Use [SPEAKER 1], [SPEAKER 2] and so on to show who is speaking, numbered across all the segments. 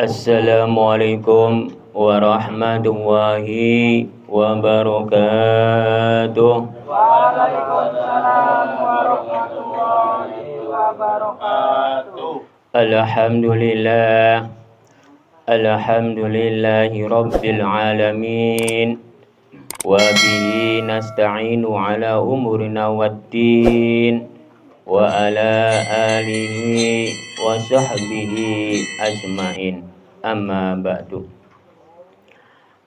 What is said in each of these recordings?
[SPEAKER 1] Assalamualaikum warahmatullahi wabarakatuh.
[SPEAKER 2] Waalaikumsalam warahmatullahi wabarakatuh.
[SPEAKER 1] Alhamdulillah, alhamdulillahi rabbil alamin. Wa bihi nasta'inu ala umurina waddin. Wa ala alihi wa sahbihi ajmain. Amma ba'du.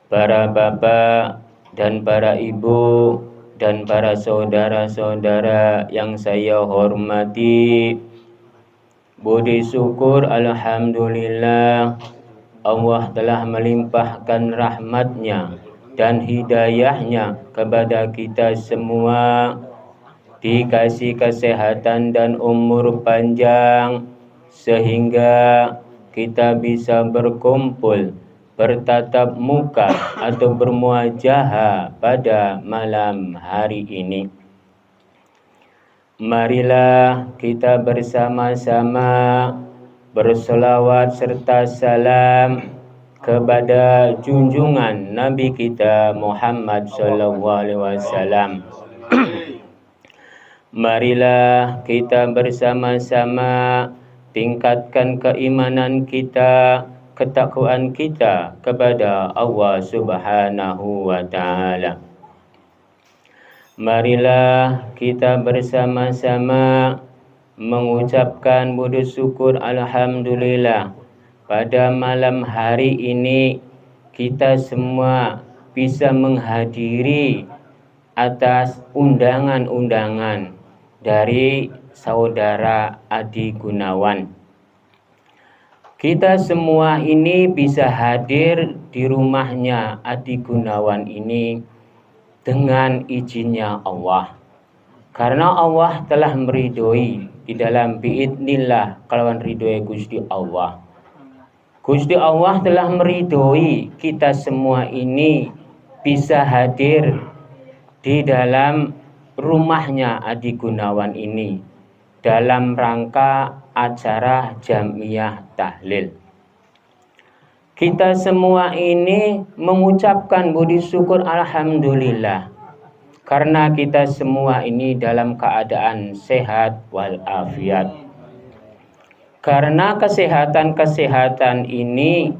[SPEAKER 1] Para bapak dan para ibu dan para saudara-saudara yang saya hormati, budi syukur alhamdulillah Allah telah melimpahkan rahmatnya dan hidayahnya kepada kita semua, dikasih kesehatan dan umur panjang sehingga kita bisa berkumpul, bertatap muka atau bermuajahah pada malam hari ini. Marilah kita bersama-sama berselawat serta salam kepada junjungan Nabi kita Muhammad SAW. Marilah kita bersama-sama tingkatkan keimanan kita, ketakwaan kita kepada Allah Subhanahu wa Ta'ala. Marilah kita bersama-sama mengucapkan budi syukur alhamdulillah pada malam hari ini kita semua bisa menghadiri atas undangan-undangan dari saudara Adi Gunawan. Kita semua ini bisa hadir di rumahnya Adi Gunawan ini dengan izinnya Allah. Karena Allah telah meridhoi di dalam biidnillah kelawan ridhoi Gusti Allah. Gusti Allah telah meridhoi kita semua ini bisa hadir di dalam rumahnya Adi Gunawan ini dalam rangka acara Jamiah Tahlil. Kita semua ini mengucapkan budi syukur alhamdulillah karena kita semua ini dalam keadaan sehat walafiat. Karena kesehatan ini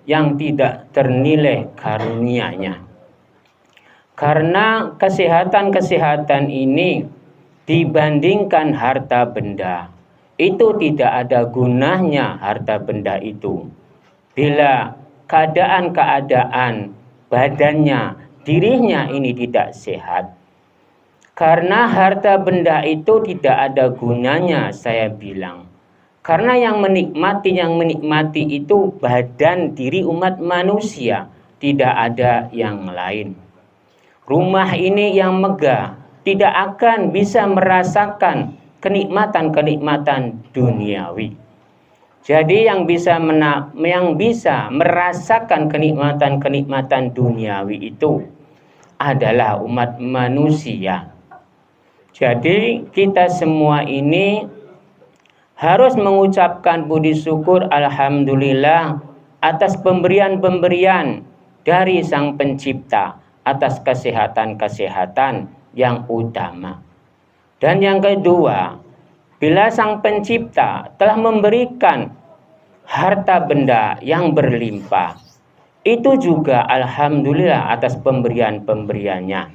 [SPEAKER 1] yang tidak ternilai karunia-Nya. Karena kesehatan ini dibandingkan harta benda, itu tidak ada gunanya harta benda itu. Bila keadaan badannya, dirinya ini tidak sehat. Karena harta benda itu tidak ada gunanya, saya bilang. Karena yang menikmati itu badan diri umat manusia, tidak ada yang lain. Rumah ini yang megah tidak akan bisa merasakan kenikmatan duniawi. Jadi yang bisa merasakan kenikmatan duniawi itu adalah umat manusia. Jadi kita semua ini harus mengucapkan budi syukur alhamdulillah atas pemberian dari Sang Pencipta, atas kesehatan yang utama. Dan yang kedua, bila Sang Pencipta telah memberikan harta benda yang berlimpah, itu juga alhamdulillah atas pemberiannya.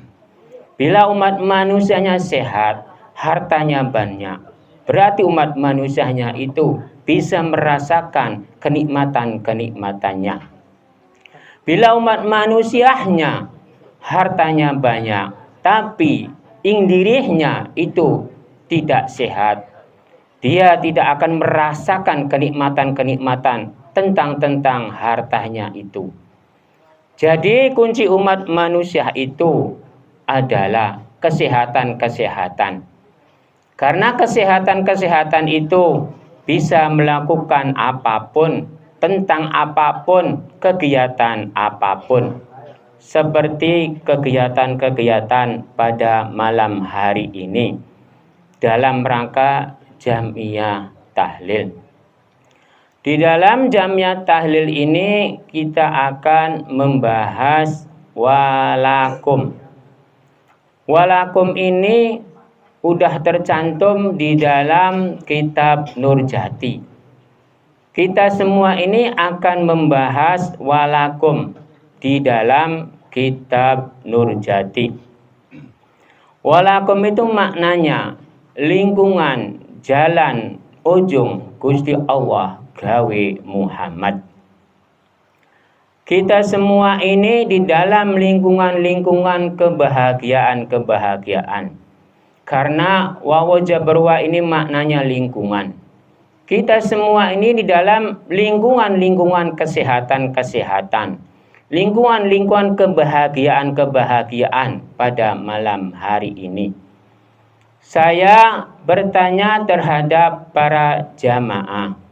[SPEAKER 1] Bila umat manusianya sehat, hartanya banyak, berarti umat manusianya itu bisa merasakan kenikmatannya. Bila umat manusianya hartanya banyak, tapi dirinya itu tidak sehat, dia tidak akan merasakan kenikmatan tentang hartanya itu. Jadi kunci umat manusia itu adalah kesehatan. Karena kesehatan itu bisa melakukan apapun, tentang apapun, kegiatan apapun. Seperti kegiatan pada malam hari ini dalam rangka Jamiah Tahlil. Di dalam Jamiat Tahlil ini kita akan membahas walakum. Walakum ini udah tercantum di dalam kitab Nurjati. Kita semua ini akan membahas walakum di dalam kitab Nurjati. Walakum itu maknanya lingkungan, jalan, ujung Gusti Allah gawe Muhammad. Kita semua ini di dalam lingkungan-lingkungan kebahagiaan. Karena wawu jabarwa ini maknanya lingkungan. Kita semua ini di dalam lingkungan-lingkungan kesehatan. Lingkungan-lingkungan kebahagiaan pada malam hari ini. Saya bertanya terhadap para jamaah.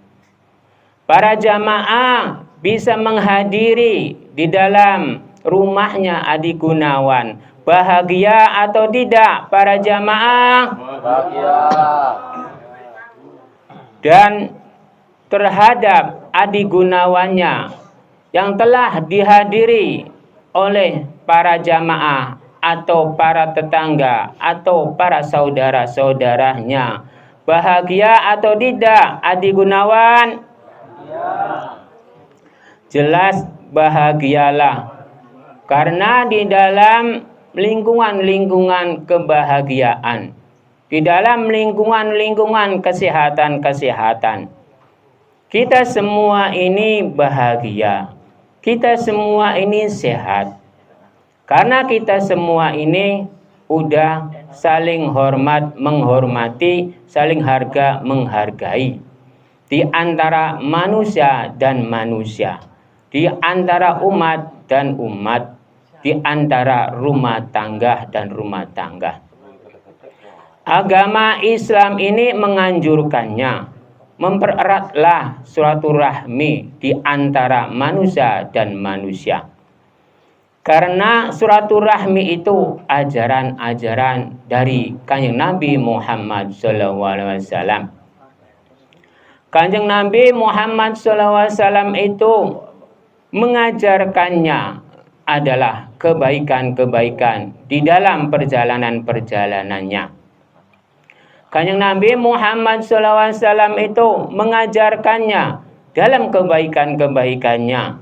[SPEAKER 1] Para jamaah bisa menghadiri di dalam rumahnya Adi Gunawan. Bahagia atau tidak para jamaah?
[SPEAKER 2] Bahagia.
[SPEAKER 1] Dan terhadap Adi Gunawannya yang telah dihadiri oleh para jamaah atau para tetangga atau para saudara-saudaranya. Bahagia atau tidak Adi Gunawan? Jelas bahagialah. Karena di dalam lingkungan-lingkungan kebahagiaan, di dalam lingkungan-lingkungan kesehatan, kita semua ini bahagia. Kita semua ini sehat. Karena kita semua ini udah saling hormat menghormati, saling harga menghargai. Di antara manusia dan manusia, di antara umat dan umat, di antara rumah tangga dan rumah tangga. Agama Islam ini menganjurkannya, mempereratlah silaturahmi di antara manusia dan manusia. Karena silaturahmi itu ajaran-ajaran dari Kanjeng Nabi Muhammad SAW. Kanjeng Nabi Muhammad SAW itu mengajarkannya adalah kebaikan-kebaikan di dalam perjalanan-perjalanannya. Kanjeng Nabi Muhammad SAW itu mengajarkannya dalam kebaikan-kebaikannya.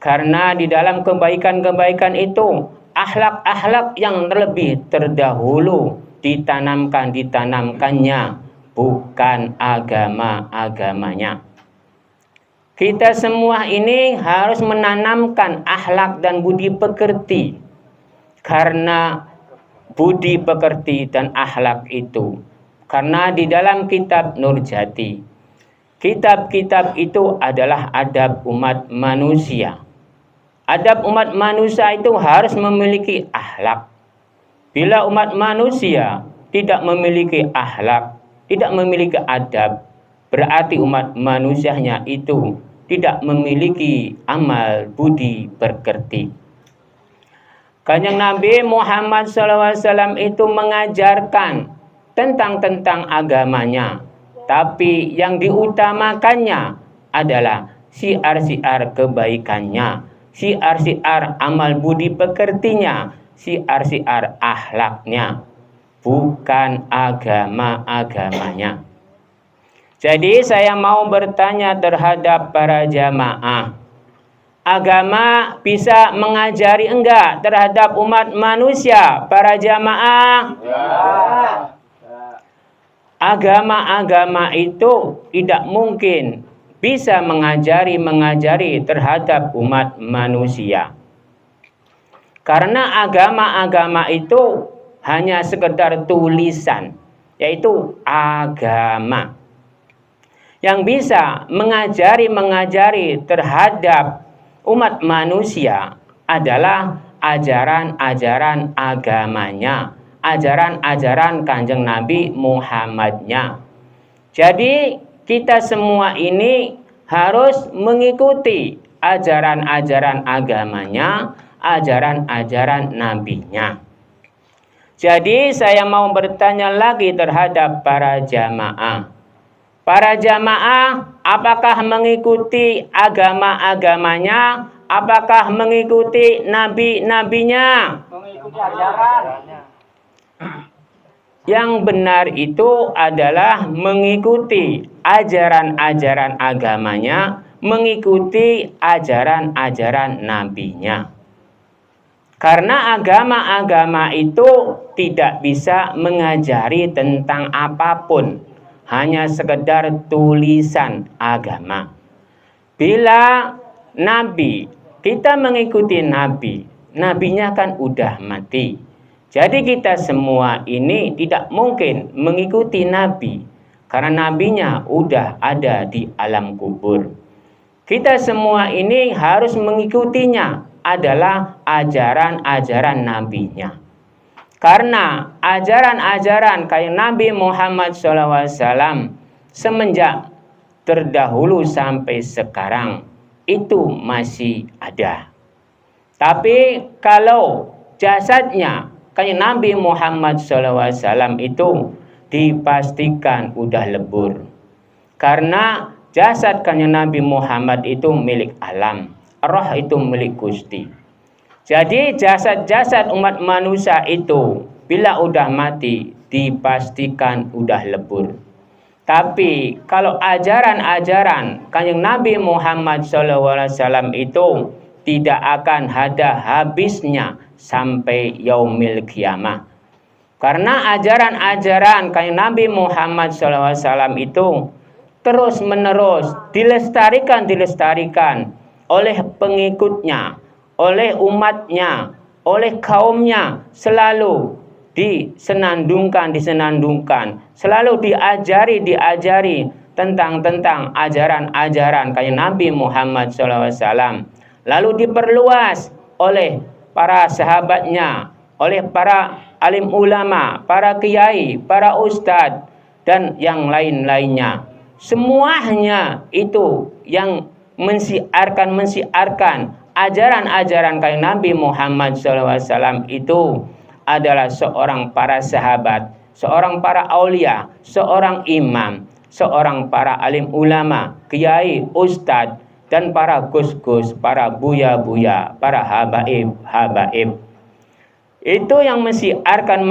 [SPEAKER 1] Karena di dalam kebaikan-kebaikan itu akhlak-akhlak yang lebih terdahulu ditanamkannya, bukan agama-agamanya. Kita semua ini harus menanamkan akhlak dan budi pekerti. Karena budi pekerti dan akhlak itu. Karena di dalam kitab Nurjati, kitab-kitab itu adalah adab umat manusia. Adab umat manusia itu harus memiliki akhlak. Bila umat manusia tidak memiliki akhlak, tidak memiliki adab, berarti umat manusianya itu tidak memiliki amal budi pekerti. Kanjeng Nabi Muhammad SAW itu mengajarkan tentang agamanya, tapi yang diutamakannya adalah siar-siar kebaikannya, siar-siar amal budi pekertinya, siar-siar akhlaknya, bukan agama-agamanya. Jadi saya mau bertanya terhadap para jamaah. Agama bisa mengajari enggak terhadap umat manusia, para jamaah?
[SPEAKER 2] Ya.
[SPEAKER 1] Agama-agama itu tidak mungkin bisa mengajari terhadap umat manusia. Karena agama-agama itu hanya sekedar tulisan, yaitu agama. Yang bisa mengajari terhadap umat manusia adalah ajaran-ajaran agamanya, ajaran-ajaran Kanjeng Nabi Muhammadnya. Jadi kita semua ini harus mengikuti ajaran-ajaran agamanya, ajaran-ajaran nabinya. Jadi saya mau bertanya lagi terhadap para jamaah. Para jamaah apakah mengikuti agama-agamanya? Apakah mengikuti nabi-nabinya?
[SPEAKER 2] Mengikuti ajaran.
[SPEAKER 1] Yang benar itu adalah mengikuti ajaran-ajaran agamanya, mengikuti ajaran-ajaran nabinya. Karena agama-agama itu tidak bisa mengajari tentang apapun, hanya sekedar tulisan agama. Bila nabi, kita mengikuti nabi, nabinya kan udah mati. Jadi kita semua ini tidak mungkin mengikuti nabi, karena nabinya udah ada di alam kubur. Kita semua ini harus mengikutinya, adalah ajaran-ajaran nabinya. Karena ajaran-ajaran kayak Nabi Muhammad SAW semenjak terdahulu sampai sekarang itu masih ada. Tapi kalau jasadnya kayak Nabi Muhammad SAW itu dipastikan udah lebur. Karena jasad kayak Nabi Muhammad itu milik alam, roh itu milik Gusti. Jadi jasad-jasad umat manusia itu bila udah mati dipastikan udah lebur. Tapi kalau ajaran-ajaran kanjeng Nabi Muhammad SAW itu tidak akan ada habisnya sampai yaumil kiamah. Karena ajaran-ajaran kanjeng Nabi Muhammad SAW itu terus menerus dilestarikan oleh pengikutnya, oleh umatnya, oleh kaumnya, selalu disenandungkan, selalu diajari tentang ajaran-ajaran kayak Nabi Muhammad SAW. Lalu diperluas oleh para sahabatnya, oleh para alim ulama, para kiai, para ustadz, dan yang lain-lainnya. Semuanya itu yang mensiarkan ajaran-ajaran kayak Nabi Muhammad SAW itu adalah seorang para sahabat, seorang para aulia, seorang imam, seorang para alim ulama, kiai, ustadz, dan para gus-gus, para buya-buya, para habaib. Itu yang mensiarkan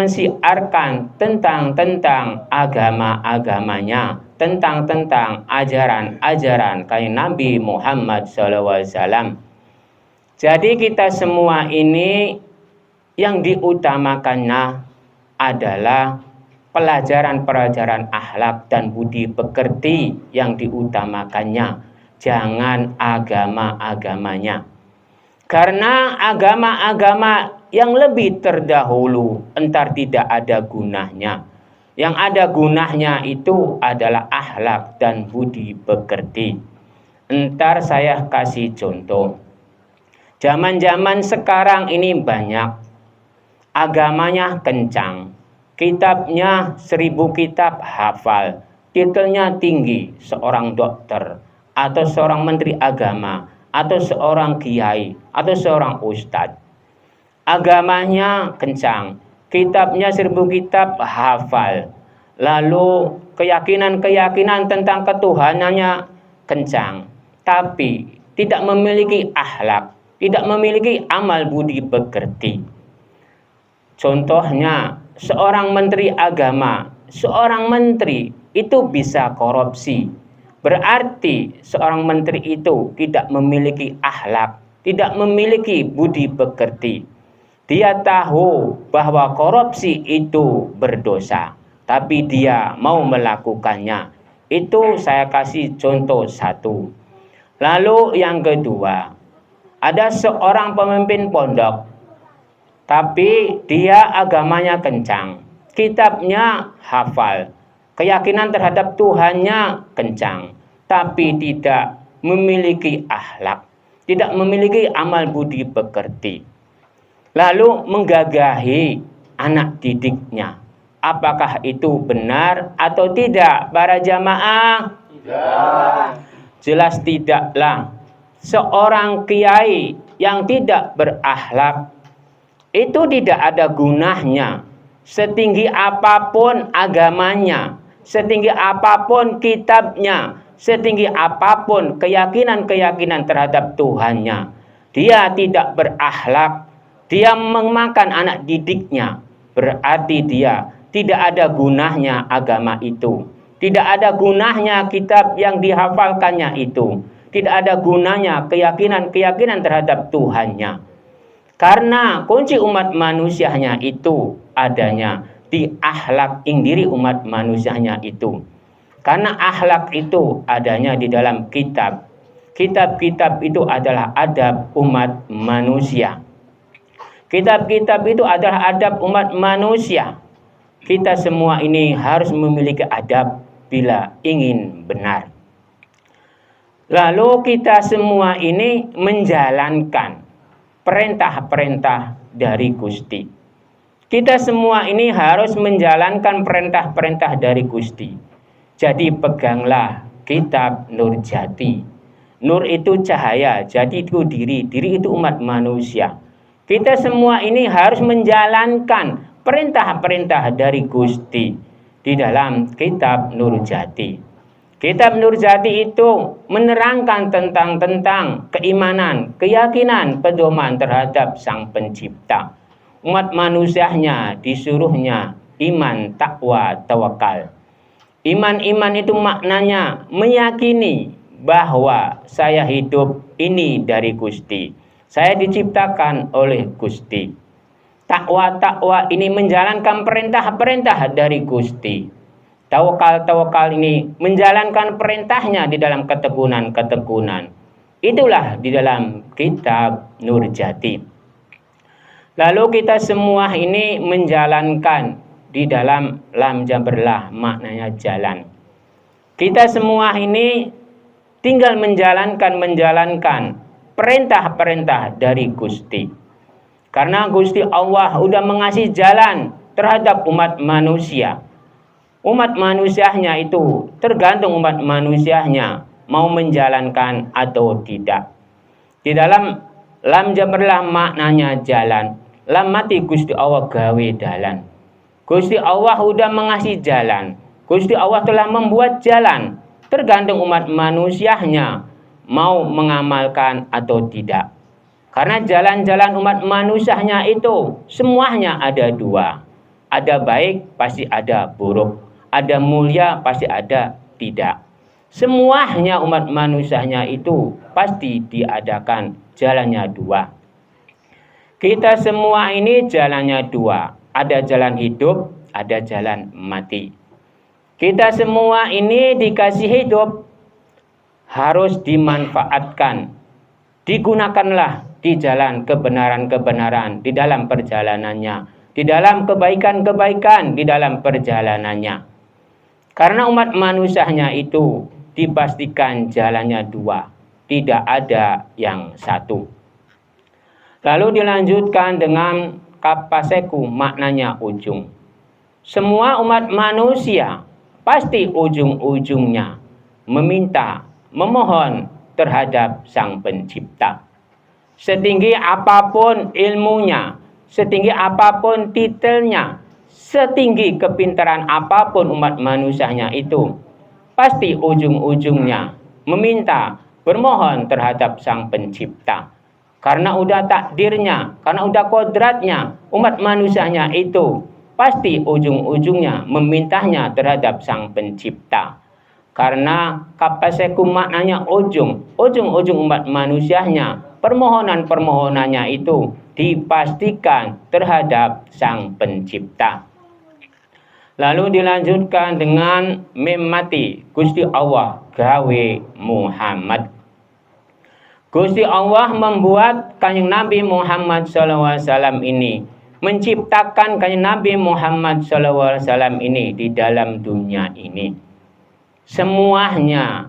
[SPEAKER 1] tentang agama-agamanya, tentang ajaran-ajaran kayak Nabi Muhammad SAW. Jadi kita semua ini yang diutamakannya adalah pelajaran-pelajaran akhlak dan budi pekerti yang diutamakannya, jangan agama-agamanya. Karena agama-agama yang lebih terdahulu entar tidak ada gunanya. Yang ada gunanya itu adalah akhlak dan budi pekerti. Entar saya kasih contoh. Zaman-zaman sekarang ini banyak, agamanya kencang, kitabnya 1000 kitab hafal, titelnya tinggi, seorang dokter, atau seorang menteri agama, atau seorang kiai, atau seorang ustadz. Agamanya kencang, kitabnya 1000 kitab hafal, lalu keyakinan tentang ketuhanannya kencang, tapi tidak memiliki akhlak, tidak memiliki amal budi pekerti. Contohnya seorang menteri agama, seorang menteri itu bisa korupsi. Berarti seorang menteri itu tidak memiliki akhlak, tidak memiliki budi pekerti. Dia tahu bahwa korupsi itu berdosa, tapi dia mau melakukannya. Itu saya kasih contoh satu. Lalu yang kedua, ada seorang pemimpin pondok, tapi dia agamanya kencang, kitabnya hafal, keyakinan terhadap Tuhannya kencang, tapi tidak memiliki akhlak, tidak memiliki amal budi pekerti. Lalu menggagahi anak didiknya. Apakah itu benar atau tidak para jamaah?
[SPEAKER 2] Tidak.
[SPEAKER 1] Jelas tidaklah. Seorang kiai yang tidak berakhlak itu tidak ada gunanya. Setinggi apapun agamanya, setinggi apapun kitabnya, setinggi apapun keyakinan-keyakinan terhadap Tuhannya, dia tidak berakhlak, dia memakan anak didiknya, berarti dia tidak ada gunanya agama itu. Tidak ada gunanya kitab yang dihafalkannya itu. Tidak ada gunanya keyakinan-keyakinan terhadap Tuhannya. Karena kunci umat manusianya itu adanya di akhlak ing diri umat manusianya itu. Karena akhlak itu adanya di dalam kitab. Kitab-kitab itu adalah adab umat manusia. Kitab-kitab itu adalah adab umat manusia. Kita semua ini harus memiliki adab bila ingin benar. Lalu kita semua ini menjalankan perintah-perintah dari Gusti. Kita semua ini harus menjalankan perintah-perintah dari Gusti. Jadi peganglah kitab Nur Jati. Nur itu cahaya, Jati itu diri, diri itu umat manusia. Kita semua ini harus menjalankan perintah-perintah dari Gusti di dalam kitab Nur Jati. Kitab Nur Jati itu menerangkan tentang keimanan, keyakinan, pedoman terhadap Sang Pencipta. Umat manusianya disuruhnya iman, takwa, tawakal. Iman itu maknanya meyakini bahwa saya hidup ini dari Gusti. Saya diciptakan oleh Gusti. Takwa ini menjalankan perintah-perintah dari Gusti. Tawakal ini menjalankan perintahnya di dalam ketekunan. Itulah di dalam kitab Nur Jati. Lalu kita semua ini menjalankan di dalam lam jaberlah, maknanya jalan. Kita semua ini tinggal menjalankan perintah-perintah dari Gusti. Karena Gusti Allah sudah mengasih jalan terhadap umat manusia. Umat manusianya itu tergantung umat manusianya mau menjalankan atau tidak. Di dalam lam jaberlah maknanya jalan. Lam mati Gusti Allah gawe dalan. Gusti Allah sudah mengasih jalan. Gusti Allah telah membuat jalan. Tergantung umat manusianya mau mengamalkan atau tidak. Karena jalan-jalan umat manusianya itu semuanya ada dua. Ada baik, pasti ada buruk. Ada mulia, pasti ada tidak. Semuanya umat manusianya itu pasti diadakan jalannya dua. Kita semua ini jalannya dua. Ada jalan hidup, ada jalan mati. Kita semua ini dikasih hidup, harus dimanfaatkan. Digunakanlah di jalan kebenaran-kebenaran di dalam perjalanannya. Di dalam kebaikan-kebaikan di dalam perjalanannya. Karena umat manusianya itu dipastikan jalannya dua, tidak ada yang satu. Lalu dilanjutkan dengan kapaseku, maknanya ujung. Semua umat manusia pasti ujung-ujungnya meminta, memohon terhadap Sang Pencipta. Setinggi apapun ilmunya, setinggi apapun titelnya, setinggi kepintaran apapun umat manusianya itu, pasti ujung-ujungnya meminta, bermohon terhadap Sang Pencipta. Karena udah takdirnya, karena udah kodratnya, umat manusianya itu pasti ujung-ujungnya memintanya terhadap Sang Pencipta. Karena kapaseku maknanya ujung-ujung umat manusianya, permohonan-permohonannya itu dipastikan terhadap Sang Pencipta. Lalu dilanjutkan dengan memati Gusti Allah gawe Muhammad. Gusti Allah membuat Kanjeng Nabi Muhammad SAW ini, menciptakan Kanjeng Nabi Muhammad SAW ini di dalam dunia ini. Semuanya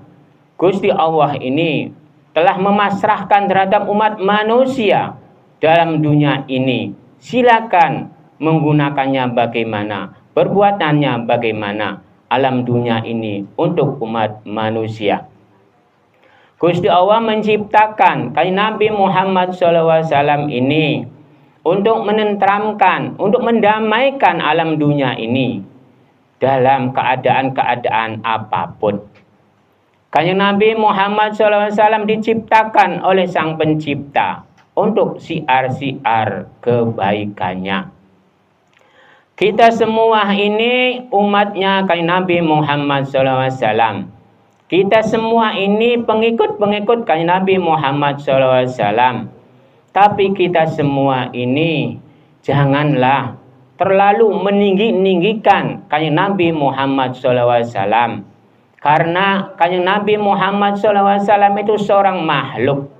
[SPEAKER 1] Gusti Allah ini telah memasrahkan terhadap umat manusia dalam dunia ini. Silakan menggunakannya bagaimana, perbuatannya bagaimana alam dunia ini untuk umat manusia. Gusti Allah menciptakan Kanjeng Nabi Muhammad SAW ini untuk menenteramkan, untuk mendamaikan alam dunia ini. dalam keadaan-keadaan apapun. Kanjeng Nabi Muhammad SAW diciptakan oleh Sang Pencipta untuk siar-siar kebaikannya. Kita semua ini umatnya Kanjeng Nabi Muhammad SAW. Kita semua ini pengikut-pengikut Kanjeng Nabi Muhammad SAW. Tapi kita semua ini janganlah terlalu meninggi-ninggikan Kanjeng Nabi Muhammad SAW. Karena Kanjeng Nabi Muhammad SAW itu seorang makhluk.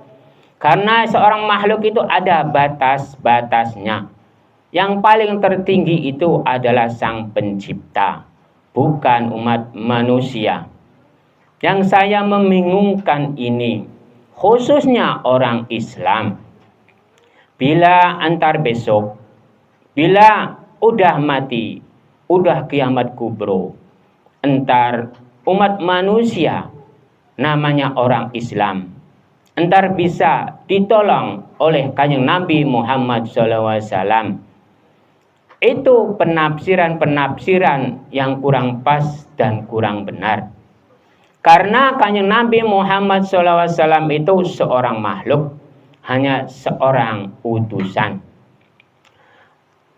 [SPEAKER 1] Karena seorang makhluk itu ada batas-batasnya. Yang paling tertinggi itu adalah Sang Pencipta, bukan umat manusia. Yang saya membingungkan ini, khususnya orang Islam. Bila antar besok, bila udah mati, udah kiamat kubro, entar umat manusia namanya orang Islam entar bisa ditolong oleh Kanjeng Nabi Muhammad SAW. Itu penafsiran-penafsiran yang kurang pas dan kurang benar. Karena Kanjeng Nabi Muhammad SAW itu seorang makhluk, hanya seorang utusan.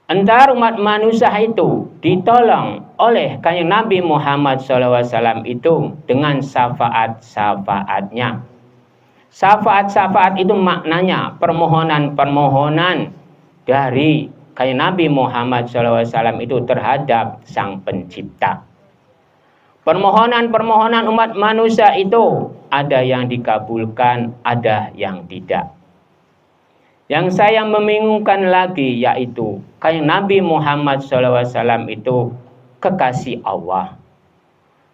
[SPEAKER 1] Entar umat manusia itu ditolong oleh Kanjeng Nabi Muhammad SAW itu dengan syafaat-syafaatnya. Syafaat-syafaat itu maknanya permohonan-permohonan dari Kanjeng Nabi Muhammad SAW itu terhadap Sang Pencipta. Permohonan-permohonan umat manusia itu ada yang dikabulkan, ada yang tidak. Yang saya membingungkan lagi yaitu Kanjeng Nabi Muhammad SAW itu kekasih Allah.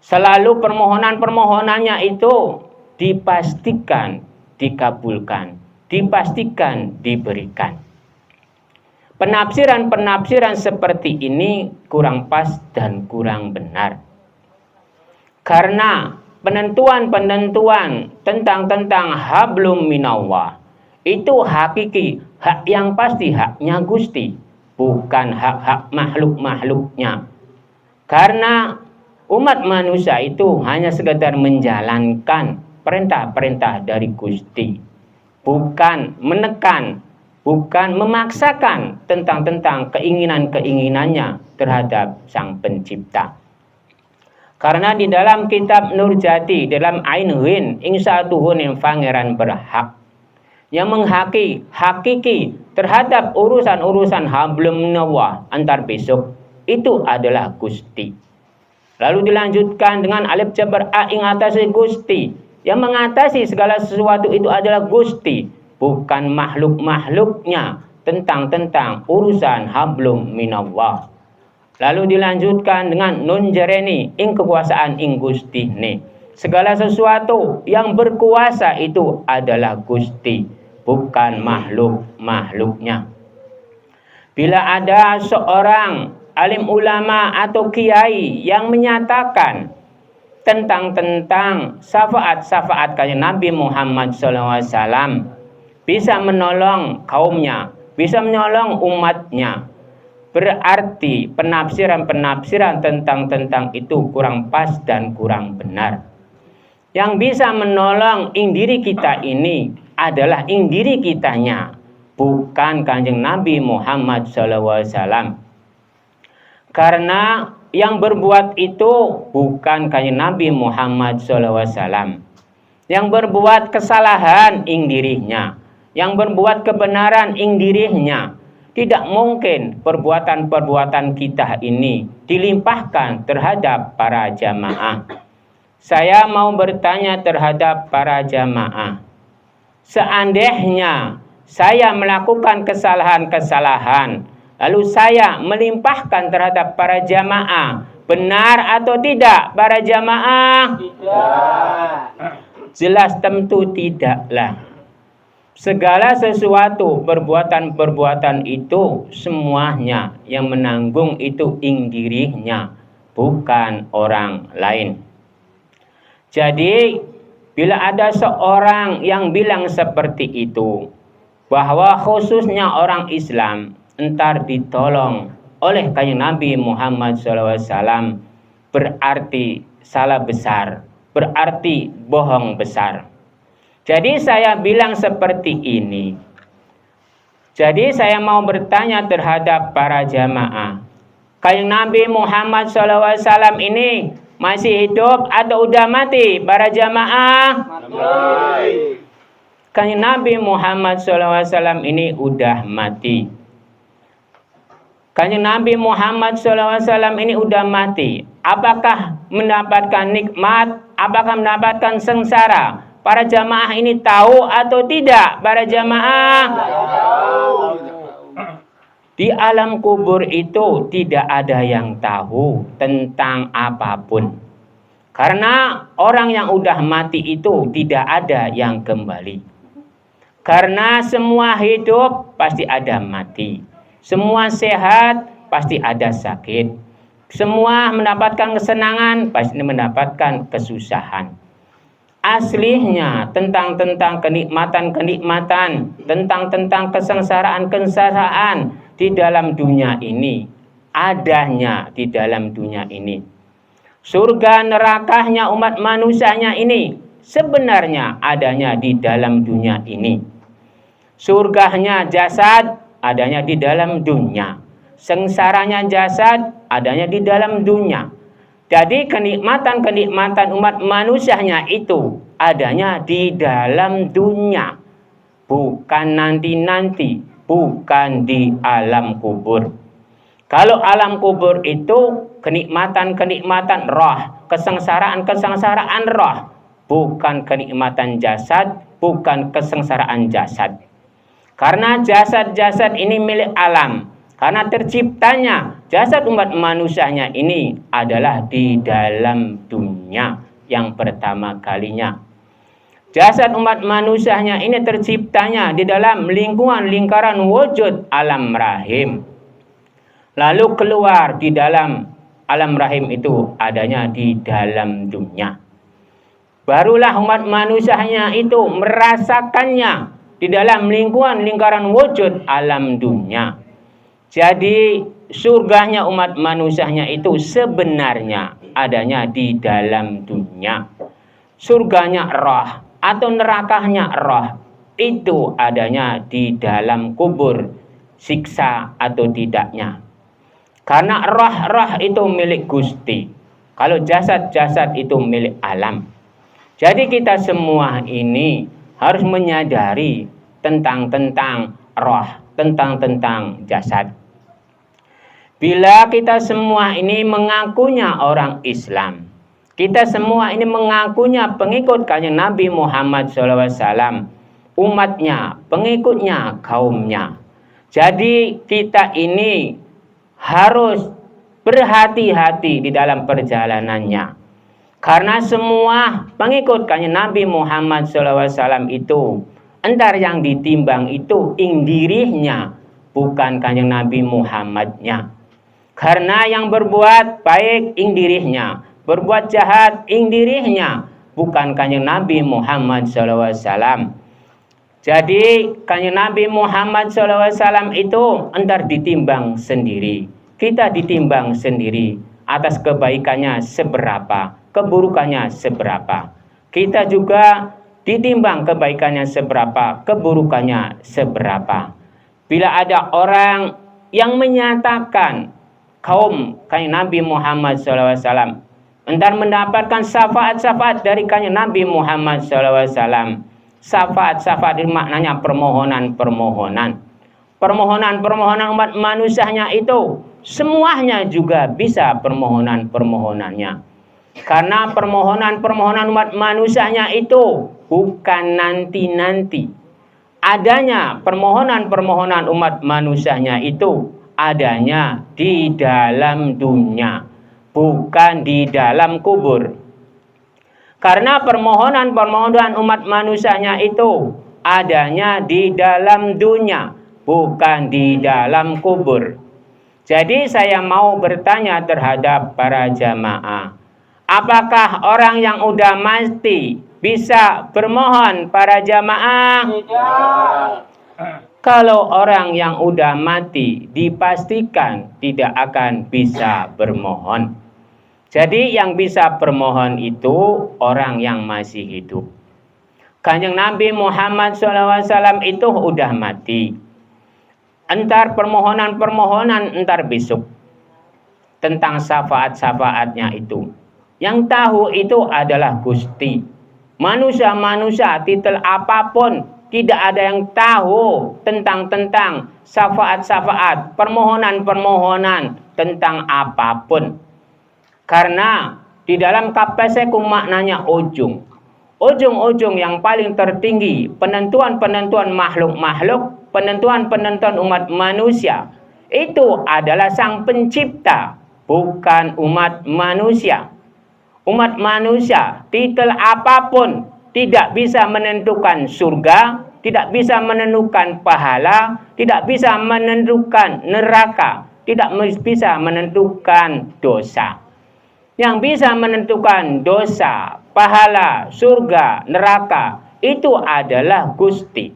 [SPEAKER 1] Selalu permohonan-permohonannya itu dipastikan dikabulkan, dipastikan diberikan. Penafsiran-penafsiran seperti ini kurang pas dan kurang benar. Karena penentuan-penentuan tentang hablum minallah itu hakiki, hak yang pasti, haknya Gusti, bukan hak-hak makhluk-makhluknya. Karena umat manusia itu hanya sekedar menjalankan perintah-perintah dari Gusti, bukan menekan, bukan memaksakan tentang keinginan-keinginannya terhadap Sang Pencipta. Karena di dalam kitab Nurjati, dalam Ainwin, insatuhun yang pangeran berhak, yang hakiki terhadap urusan-urusan hablum minallah antar besok itu adalah Gusti. Lalu dilanjutkan dengan alif jabar a ing atase Gusti. Yang mengatasi segala sesuatu itu adalah Gusti, bukan makhluk-makhluknya tentang urusan hablum minallah. Lalu dilanjutkan dengan nun jareni ing kekuasaan ing Gusti ne. Segala sesuatu yang berkuasa itu adalah Gusti, bukan makhluk-makhluknya. Bila ada seorang alim ulama atau kiai yang menyatakan tentang syafaat-syafaat Kanjeng Nabi Muhammad SAW bisa menolong kaumnya, bisa menolong umatnya, berarti penafsiran-penafsiran tentang itu kurang pas dan kurang benar. Yang bisa menolong diri kita ini adalah diri kitanya, bukan Kanjeng Nabi Muhammad SAW. Karena yang berbuat itu bukan Kanjeng Nabi Muhammad SAW. Yang berbuat kesalahan dirinya, yang berbuat kebenaran dirinya. Tidak mungkin perbuatan-perbuatan kita ini dilimpahkan terhadap para jamaah. Saya mau bertanya terhadap para jamaah. Seandainya saya melakukan kesalahan-kesalahan, lalu saya melimpahkan terhadap para jamaah, benar atau tidak para jamaah?
[SPEAKER 2] Tidak.
[SPEAKER 1] Jelas tentu tidaklah. Segala sesuatu perbuatan-perbuatan itu semuanya yang menanggung itu dirinya, bukan orang lain. Jadi bila ada seorang yang bilang seperti itu, bahwa khususnya orang Islam entar ditolong oleh Kanjeng Nabi Muhammad SAW, berarti salah besar, berarti bohong besar. Jadi saya bilang seperti ini. Jadi saya mau bertanya terhadap para jamaah. Kanjeng Nabi Muhammad SAW ini masih hidup atau udah mati para jamaah?
[SPEAKER 2] Mati.
[SPEAKER 1] Kanjeng Nabi Muhammad SAW ini udah mati. Kanjeng Nabi Muhammad SAW ini udah mati. Apakah mendapatkan nikmat? Apakah mendapatkan sengsara? Para jamaah ini tahu atau tidak? Para jamaah? Di alam kubur itu tidak ada yang tahu tentang apapun. Karena orang yang udah mati itu tidak ada yang kembali. Karena semua hidup pasti ada mati. Semua sehat pasti ada sakit. Semua mendapatkan kesenangan pasti mendapatkan kesusahan. Aslinya tentang kenikmatan-kenikmatan, tentang kesengsaraan-kesengsaraan di dalam dunia ini, adanya di dalam dunia ini. Surga nerakanya umat manusianya ini sebenarnya adanya di dalam dunia ini. Surganya jasad adanya di dalam dunia. Sengsaranya jasad adanya di dalam dunia. Jadi kenikmatan-kenikmatan umat manusianya itu adanya di dalam dunia. Bukan nanti-nanti, bukan di alam kubur. Kalau alam kubur itu kenikmatan-kenikmatan roh, kesengsaraan-kesengsaraan roh. Bukan kenikmatan jasad, bukan kesengsaraan jasad. Karena jasad-jasad ini milik alam. Karena terciptanya jasad umat manusianya ini adalah di dalam dunia yang pertama kalinya. Jasad umat manusianya ini terciptanya di dalam lingkaran wujud alam rahim. Lalu keluar di dalam alam rahim itu adanya di dalam dunia. Barulah umat manusianya itu merasakannya di dalam lingkaran wujud alam dunia. Jadi surganya umat manusianya itu sebenarnya adanya di dalam dunia. Surganya roh atau nerakanya roh itu adanya di dalam kubur, siksa atau tidaknya. Karena roh-roh itu milik Gusti. Kalau jasad-jasad itu milik alam. Jadi kita semua ini harus menyadari tentang roh, tentang jasad. Bila kita semua ini mengakunya orang Islam, kita semua ini mengakunya pengikut Kanjeng Nabi Muhammad SAW, umatnya, pengikutnya, kaumnya. Jadi kita ini harus berhati-hati di dalam perjalanannya. Karena semua pengikut Kanjeng Nabi Muhammad SAW itu, entar yang ditimbang itu dirinya, bukan Kanjeng Nabi Muhammadnya. Karena yang berbuat baik dirinya, berbuat jahat dirinya, bukan Kanjeng Nabi Muhammad SAW. Jadi Kanjeng Nabi Muhammad SAW itu entar ditimbang sendiri. Kita ditimbang sendiri atas kebaikannya seberapa, keburukannya seberapa. Kita juga ditimbang kebaikannya seberapa, keburukannya seberapa. Bila ada orang yang menyatakan kaum Kanjeng Nabi Muhammad SAW entar mendapatkan syafaat-syafaat dari Kanjeng Nabi Muhammad SAW. Syafaat-syafaat itu maknanya permohonan-permohonan. Permohonan-permohonan umat manusianya itu semuanya juga bisa permohonan-permohonannya. Karena permohonan-permohonan umat manusianya itu bukan nanti-nanti. Adanya permohonan-permohonan umat manusianya itu adanya di dalam dunia, bukan di dalam kubur. Karena permohonan-permohonan umat manusianya itu adanya di dalam dunia, bukan di dalam kubur. Jadi saya mau bertanya terhadap para jamaah, apakah orang yang udah mati bisa bermohon para jamaah?
[SPEAKER 2] Tidak.
[SPEAKER 1] Kalau orang yang udah mati dipastikan tidak akan bisa bermohon. Jadi yang bisa bermohon itu orang yang masih hidup. Kanjeng Nabi Muhammad SAW itu udah mati. Entar permohonan-permohonan entar besok tentang syafaat-syafaatnya itu. Yang tahu itu adalah Gusti. Manusia-manusia titel apapun tidak ada yang tahu tentang syafaat-syafaat, permohonan-permohonan tentang apapun. Karena di dalam kapeseku maknanya ujung. Ujung-ujung yang paling tertinggi, penentuan-penentuan makhluk-makhluk, penentuan-penentuan umat manusia, itu adalah Sang Pencipta, bukan umat manusia. Umat manusia, titel apapun, tidak bisa menentukan surga, tidak bisa menentukan pahala, tidak bisa menentukan neraka, tidak bisa menentukan dosa. Yang bisa menentukan dosa, pahala, surga, neraka itu adalah Gusti.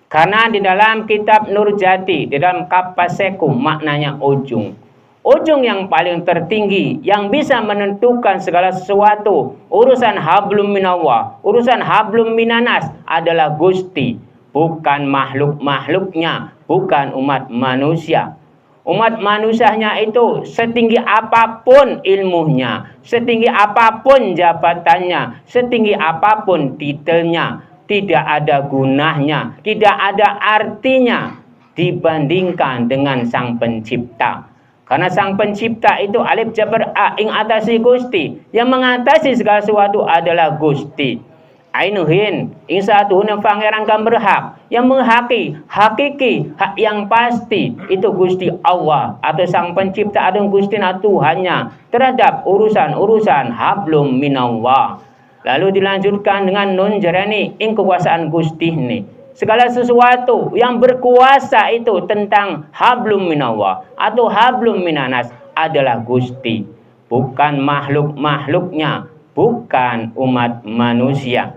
[SPEAKER 1] Karena di dalam kitab Nurjati, di dalam kapaseku maknanya ujung. Ujung yang paling tertinggi yang bisa menentukan segala sesuatu, urusan hablum minallah, urusan hablum minanas adalah Gusti, bukan makhluk-makhluknya, bukan umat manusia. Umat manusianya itu setinggi apapun ilmunya, setinggi apapun jabatannya, setinggi apapun titelnya, tidak ada gunanya, tidak ada artinya dibandingkan dengan Sang Pencipta. Karena Sang Pencipta itu alif jabar a ing atasi Gusti, yang mengatasi segala sesuatu adalah Gusti. Ainuhin ing satuhuna pangeran kang berhak, yang menghaki hakiki hak yang pasti itu Gusti Allah atau Sang Pencipta atau Gusti Tuhannya terhadap urusan-urusan hablum minallah. Lalu dilanjutkan dengan nun jarani ing kekuasaan Gusti ini. Segala sesuatu yang berkuasa itu tentang hablum minallah atau hablum minanas adalah Gusti, bukan makhluk-makhluknya, bukan umat manusia.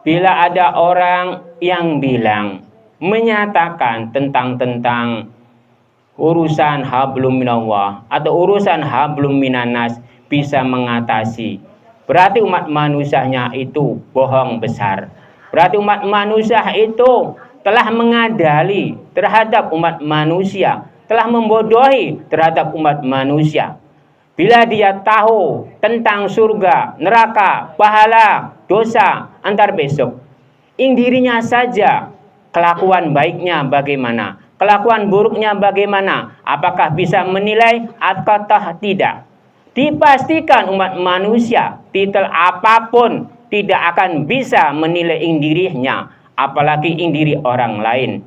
[SPEAKER 1] Bila ada orang yang bilang, menyatakan tentang urusan hablum minallah atau urusan hablum minanas bisa mengatasi, berarti umat manusianya itu bohong besar. Berarti umat manusia itu telah mengadali terhadap umat manusia, telah membodohi terhadap umat manusia. Bila dia tahu tentang surga, neraka, pahala, dosa, antar besok, ing dirinya saja kelakuan baiknya bagaimana, kelakuan buruknya bagaimana, apakah bisa menilai atau tidak. Dipastikan umat manusia titel apapun tidak akan bisa menilai ing dirinya, apalagi ing diri orang lain.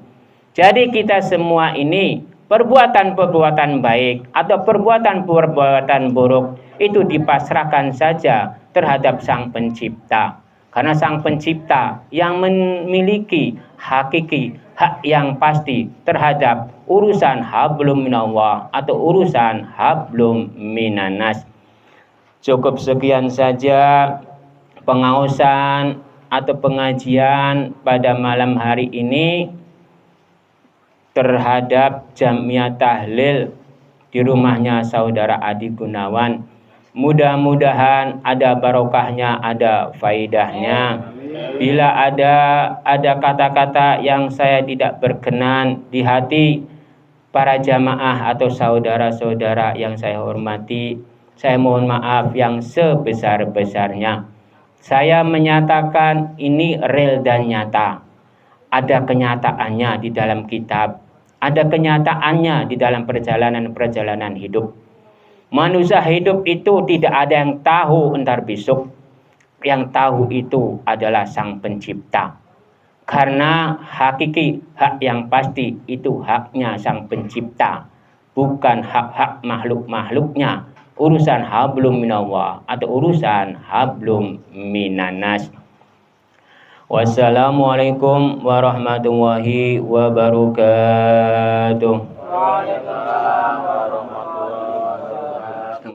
[SPEAKER 1] Jadi kita semua ini perbuatan-perbuatan baik atau perbuatan-perbuatan buruk itu dipasrahkan saja terhadap Sang Pencipta. Karena Sang Pencipta yang memiliki hakiki, hak yang pasti terhadap urusan hablum minallah atau urusan hablum minanas. Cukup sekian saja pengausan atau pengajian pada malam hari ini terhadap Jamiah Tahlil di rumahnya saudara Adi Gunawan. Mudah-mudahan ada barokahnya, ada faidahnya. Bila ada kata-kata yang saya tidak berkenan di hati para jamaah atau saudara-saudara yang saya hormati, saya mohon maaf yang sebesar-besarnya. Saya menyatakan ini real dan nyata. Ada kenyataannya di dalam kitab, ada kenyataannya di dalam perjalanan-perjalanan hidup. Manusia hidup itu tidak ada yang tahu entar besok. Yang tahu itu adalah Sang Pencipta. Karena hakiki, hak yang pasti itu haknya Sang Pencipta, bukan hak-hak makhluk-makhluknya. Urusan hablum minallah atau urusan hablum minanas. Wassalamualaikum warahmatullahi wabarakatuh.